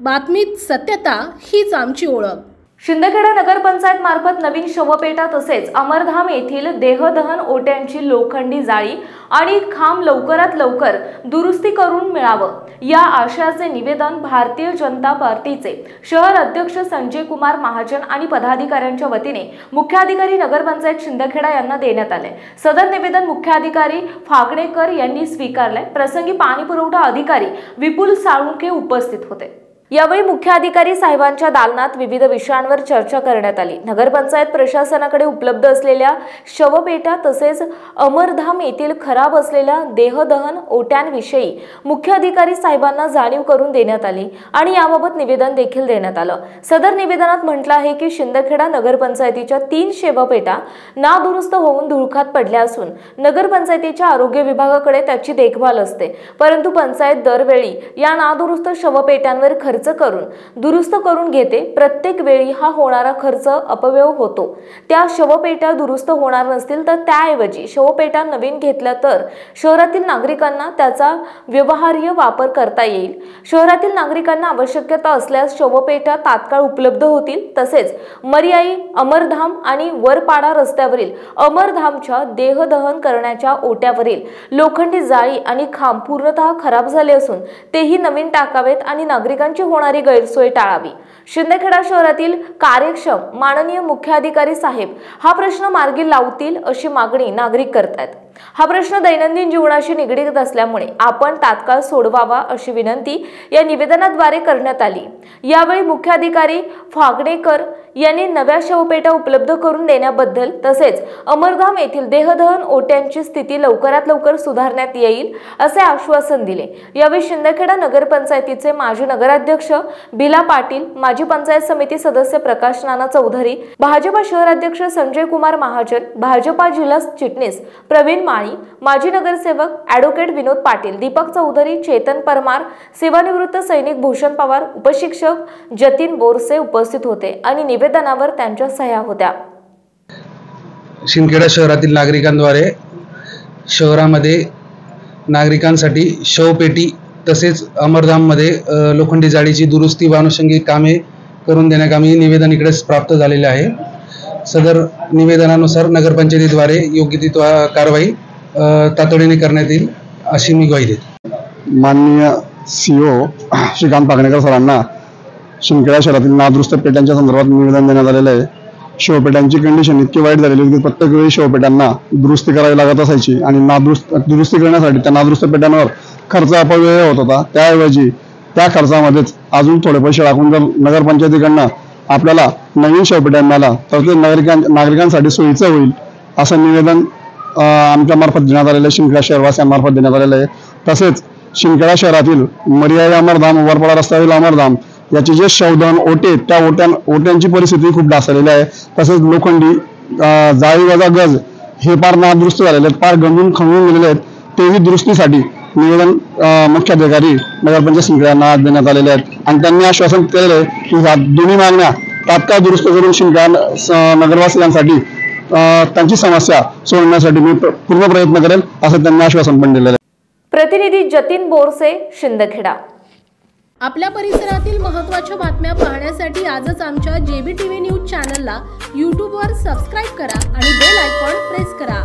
बातमीत सत्यता हीच आमची ओळख। शिंदखेडा नगरपंचायत मार्फत नवीन शवपेटा तसेच अमरधाम येथील देहदहन ओट्यांची लोखंडी जाळी आणि खांब लवकरात लवकर दुरुस्ती करून मिळावं या आशयाचे निवेदन भारतीय जनता पार्टीचे शहर अध्यक्ष संजय कुमार महाजन आणि पदाधिकाऱ्यांच्या वतीने मुख्याधिकारी नगरपंचायत शिंदखेडा यांना देण्यात आले। सदर निवेदन मुख्याधिकारी फागणेकर यांनी स्वीकारले। प्रसंगी पाणीपुरवठा अधिकारी विपुल साळुंखे उपस्थित होते। यावेळी मुख्याधिकारी साहेबांच्या दालनात विविध विषयांवर चर्चा करण्यात आली। नगरपंचायत प्रशासनाकडे उपलब्ध असलेल्या शवपेटा तसेच अमरधाम येथील खराब असलेल्या देहदहन ओट्यांविषयी मुख्याधिकारी साहेबांना जाणीव करून देण्यात आली आणि याबाबत निवेदन देखील देण्यात आलं। सदर निवेदनात म्हटलं आहे की शिंदखेडा नगरपंचायतीच्या 3 शवपेटा नादुरुस्त होऊन धुळखात पडल्या असून नगरपंचायतीच्या आरोग्य विभागाकडे त्याची देखभाल असते, परंतु पंचायत दरवेळी या नादुरुस्त शवपेट्यांवर खर्च करून दुरुस्त करून घेते। प्रत्येक वेळी हा होणारा खर्च अपव्यय होतो। त्या शवपेट्या दुरुस्त होणार नसतील तर त्याऐवजी शवपेट्या नवीन घेतल्या तर शहरातील नागरिकांना त्याचा व्यवहार्य वापर करता येईल। शहरातील नागरिकांना आवश्यकता असल्यास शवपेट्या तात्काळ उपलब्ध होतील। तसेच मर्याई अमरधाम आणि वरपाडा रस्त्यावरील अमरधामच्या देहदहन करण्याच्या ओट्यावरील लोखंडी जाळी आणि खांब पूर्णतः खराब झाले असून तेही नवीन टाकावेत आणि नागरिकांची होणारी गैरसोय टाळावी। शिंदखेडा शहरातील कार्यक्षम माननीय मुख्याधिकारी साहेब हा प्रश्न मार्गी लावतील अशी मागणी नागरिक करतात। हा प्रश्न दैनंदिन जीवनाशी निगडीत असल्यामुळे आपण तात्काळ सोडवावा अशी विनंती या निवेदनाद्वारे करण्यात आली। यावेळी मुख्याधिकारी फागणेकर यांनी नव्या शवपेटा उपलब्ध करून देण्याबद्दल तसेच अमरधाम येथील देहदहन ओट्यांची स्थिती लवकरात लवकर सुधारण्यात येईल असे आश्वासन दिले। यावेळी शिंदखेडा नगरपंचायतीचे माजी नगराध्यक्ष भिला पाटील, माजी पंचायत समिती सदस्य प्रकाश नाना चौधरी, भाजपा शहराध्यक्ष संजय कुमार महाजन, भाजपा जिल्हा चिटणीस प्रवीण माळी, माजी नगरसेवक ॲडव्होकेट विनोद पाटील, दीपक चौधरी, चेतन परमार, सेवानिवृत्त सैनिक भूषण पवार, उपशिक्षक जतीन बोरसे उपस्थित होते आणि निवेदनावर त्यांच्या सह्या होत्या। शिंदखेडा शहरातील नागरिकांद्वारे शहरामध्ये नागरिकांसाठी शवपेटी तसेच अमरधाममध्ये लोखंडी जाळीची दुरुस्ती व अनुषंगिक कामे करून देण्याकामी निवेदन इकडे प्राप्त झालेले आहे। सदर निवेदनानुसार नगरपंचायतीद्वारे योग्य ती कारवाई तातडीने करण्यात येईल अशी मी ग्वाही देतो। माननीय CEO श्रीकांत फागणेकर सरांना शिंदखेडा शहरातील नादुरुस्त पेट्यांच्या संदर्भात निवेदन देण्यात आलेले आहे। शवपेट्यांची कंडिशन इतकी वाईट झालेली होती की प्रत्येक वेळी शवपेट्यांना दुरुस्ती करावी लागत असायची आणि दुरुस्ती करण्यासाठी त्या नादुरुस्त पेट्यांवर खर्च अपव्यय होत होता। त्याऐवजी त्या खर्चामध्येच अजून थोडे पैसे टाकून जर नगरपंचायतीकडनं आपल्याला नवीन शवपेट्या मिळाला तर ते नागरिकांसाठी सोयीचं होईल असं निवेदन आमच्या मार्फत देण्यात आलेलं आहे, शिंदखेडा शहरवासियांमार्फत देण्यात आलेलं आहे। तसेच शिंदखेडा शहरातील मर्याई अमरधाम, वरपाडा रस्त्यावरील अमरधाम याचे जे शवदहन ओटे त्या ओट्यांची परिस्थिती खूप ढासळलेली आहे। तसेच लोखंडी जाळी वजा गज हे फार नादुरुस्त झालेले आहेत, फार गंजून खवळून गेलेले आहेत। तेही दुरुस्तीसाठी निवेदन मुख्याधिकारी नगरपंचायत शिंदखेडा देण्यात आलेले आहेत आणि त्यांनी आश्वासन केलेलं आहे की ह्या दोन्ही मागण्या तात्काळ दुरुस्त करून शिंदखेडा नगरवासियांसाठी त्यांची समस्या सोडवण्यासाठी मी पूर्ण प्रयत्न करेल असं त्यांनी आश्वासन पण दिलेलं आहे। प्रतिनिधी जतीन बोरसे, शिंदखेडा। आपल्या परिसरातील महत्त्वाच्या बातम्या पाहण्यासाठी आजच आमच्या JBTV न्यूज चॅनलला YouTube वर सबस्क्राइब करा आणि बेल आयकॉन प्रेस करा।